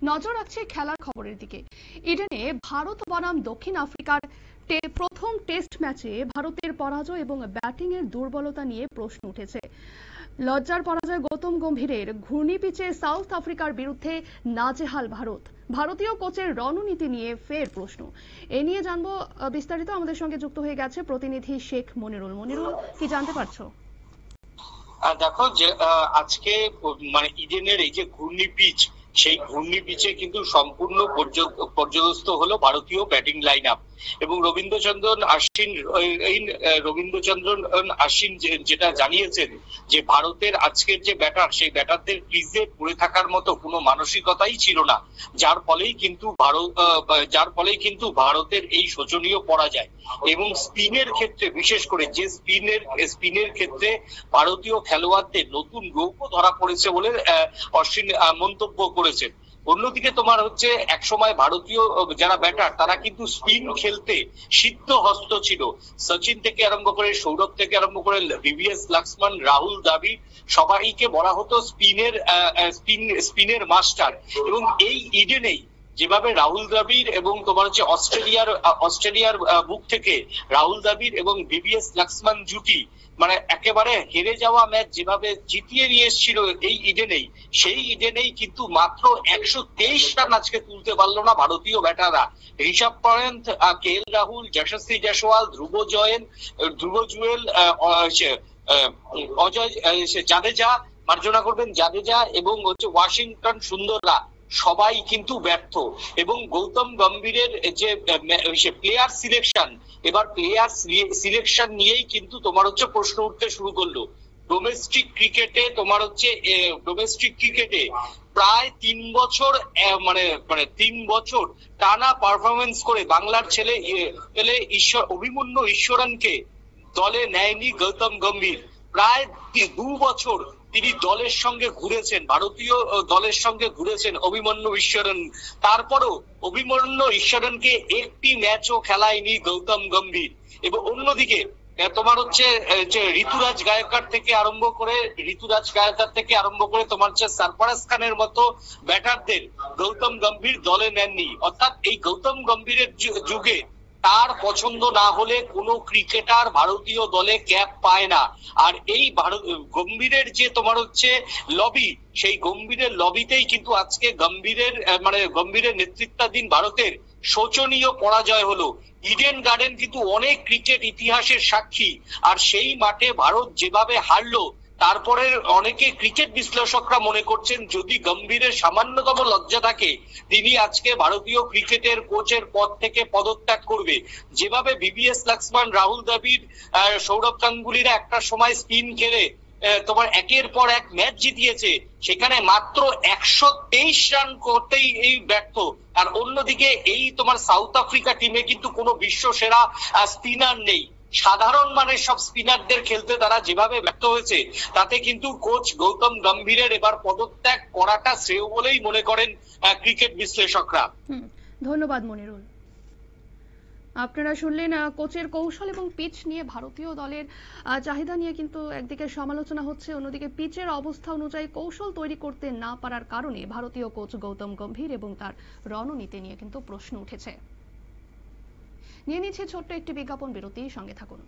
নজর রাখছে খেলার খবরের দিকে। ইডেনে ভারত বনাম দক্ষিণ আফ্রিকার প্রথম টেস্ট ম্যাচে ভারতের পরাজয় এবং ব্যাটিং এর দুর্বলতা নিয়ে প্রশ্ন উঠেছে। লজ্জার পরাজয় গৌতম গম্ভীরের। ঘূর্ণি পিচে সাউথ আফ্রিকার বিরুদ্ধে নাজেহাল ভারত। ভারতীয় কোচের রণনীতি নিয়ে ফের প্রশ্ন। এ নিয়ে জানবো বিস্তারিত। আমাদের সঙ্গে যুক্ত হয়ে গেছে প্রতিনিধি শেখ মনিরুল। মনিরুল, কি জানতে পারছো? দেখো যে আজকে মানে ইডেনের এই যে ঘূর্ণি পিচ, সেই ঘূর্ণি পিচে কিন্তু সম্পূর্ণ পর্যদস্ত হলো ভারতীয় ব্যাটিং লাইন আপ এবং রবীন্দ্রচন্দ্রন আশ্বিন যেটা জানিয়েছেন যে ভারতের আজকের যে ব্যাটার, সেই ব্যাটারদের ক্রিজে পড়ে থাকার মতো কোনো মানসিকতাই ছিল না, যার ফলেই কিন্তু ভারতের এই শোচনীয় পরাজয়। এবং স্পিনের ক্ষেত্রে বিশেষ করে যে স্পিনের ক্ষেত্রে ভারতীয় খেলোয়াড়দের নতুন রৌপ্য ধরা পড়েছে বলে অশ্বিন মন্তব্য করেছেন। অন্যদিকে তোমার হচ্ছে একসময় ভারতীয় যারা ব্যাটার তারা কিন্তু স্পিন খেলতে সিদ্ধ হস্ত ছিল। সচিন থেকে আরম্ভ করে, সৌরভ থেকে আরম্ভ করে, ভিভিএস লক্ষ্মণ, রাহুল দ্রাবিড়, সবাইকে বলা হতো স্পিনের মাস্টার। এবং এই ইডেনেই যেভাবে রাহুল দ্রাবিড় এবং তোমার হচ্ছে অস্ট্রেলিয়ার বুক থেকে রাহুল দ্রাবিড় এবং ভিভিএস লক্ষ্মণ জুটি মানে একেবারে হেরে যাওয়া ম্যাচ যেভাবে জিতিয়ে নিয়ে এসেছিল এই ইডেনেই, সেই ইডেনেই কিন্তু মাত্র 123 রান আজকে তুলতে পারলো না ভারতীয় ব্যাটাররা। ঋষভ পন্থ, কে এল রাহুল, যশস্বী জয়সওয়াল, ধ্রুব জুয়েল, অজয় জাদেজা, মার্জনা করবেন জাদেজা এবং হচ্ছে ওয়াশিংটন সুন্দররা সবাই কিন্তু ব্যর্থ। এবং গৌতম গম্ভীরের যে প্লেয়ার সিলেকশন, এবার প্লেয়ার সিলেকশন নিয়েই কিন্তু তোমার হচ্ছে প্রশ্ন উঠতে শুরু করলো। ডোমেস্টিক ক্রিকেটে প্রায় 3 বছর মানে 3 বছর টানা পারফরমেন্স করে বাংলার ছেলে অভিমন্যু ঈশ্বরনকে দলে নেয়নি গৌতম গম্ভীর। প্রায় 2 বছর তিনি দলের সঙ্গে ঘুরেছেন, ভারতীয় দলের সঙ্গে ঘুরেছেন অভিমন্যু ঈশ্বরন। তারপরও অভিমন্যু ঈশ্বরনকে একটি ম্যাচও খেলায়নি গৌতম গম্ভীর। এবং অন্যদিকে তোমার হচ্ছে ঋতুরাজ গায়কর থেকে আরম্ভ করে তোমার হচ্ছে সরফরাজ খানের মতো ব্যাটারদের গৌতম গম্ভীর দলে নেননি। অর্থাৎ এই গৌতম গম্ভীরের যুগে তার পছন্দ না হলে কোনো ক্রিকেটার ভারতীয় দলে ক্যাপ পায় না। আর এই গম্ভীরের যে তোমার হচ্ছে লবি, সেই গম্ভীরের লবিতেই কিন্তু আজকে গম্ভীরের নেতৃত্বাধীন ভারতের শোচনীয় পরাজয় হলো। ইডেন গার্ডেন কিন্তু অনেক ক্রিকেট ইতিহাসের সাক্ষী, আর সেই মাঠে ভারত যেভাবে হারলো, তারপরে অনেকে ক্রিকেট বিশ্লেষকরা মনে করছেন যদি গম্ভীরের সামান্যতম লজ্জা থাকে তিনি আজকে ভারতীয় ক্রিকেটের কোচের পদ থেকে পদত্যাগ করবে। যেভাবে ভিভিএস লক্ষ্মণ, রাহুল দ্রাবিড়, সৌরভ গাঙ্গুলীরা একটা সময় স্পিন খেলে তোমার একের পর এক ম্যাচ জিতিয়েছে, সেখানে মাত্র 123 রান করতেই এই ব্যর্থ। আর অন্যদিকে এই তোমার সাউথ আফ্রিকা টিমে কিন্তু কোনো বিশ্ব সেরা স্পিনার নেই। সাধারণ মানের সব স্পিনারদের খেলতে তারা যেভাবে ব্যর্থ হয়েছে, তাতে কিন্তু কোচ গৌতম গম্ভীরের এবার পদত্যাগ করাটা শ্রেয় বলেই মনে করেন ক্রিকেট বিশ্লেষকরা। ধন্যবাদ মনিরুল। আপনারা শুনলেন কোচের কৌশল এবং পিচ নিয়ে ভারতীয় দলের চাহিদা নিয়ে কিন্তু একদিকে সমালোচনা হচ্ছে, অন্যদিকে পিচের অবস্থা অনুযায়ী কৌশল তৈরি করতে না পারার কারণে ভারতীয় কোচ গৌতম গম্ভীর এবং তার রণনীতি নিয়ে কিন্তু প্রশ্ন উঠেছে। নিয়ে নিচ্ছে ছোট্ট একটি বিজ্ঞাপন বিরতি, সঙ্গে থাকুন।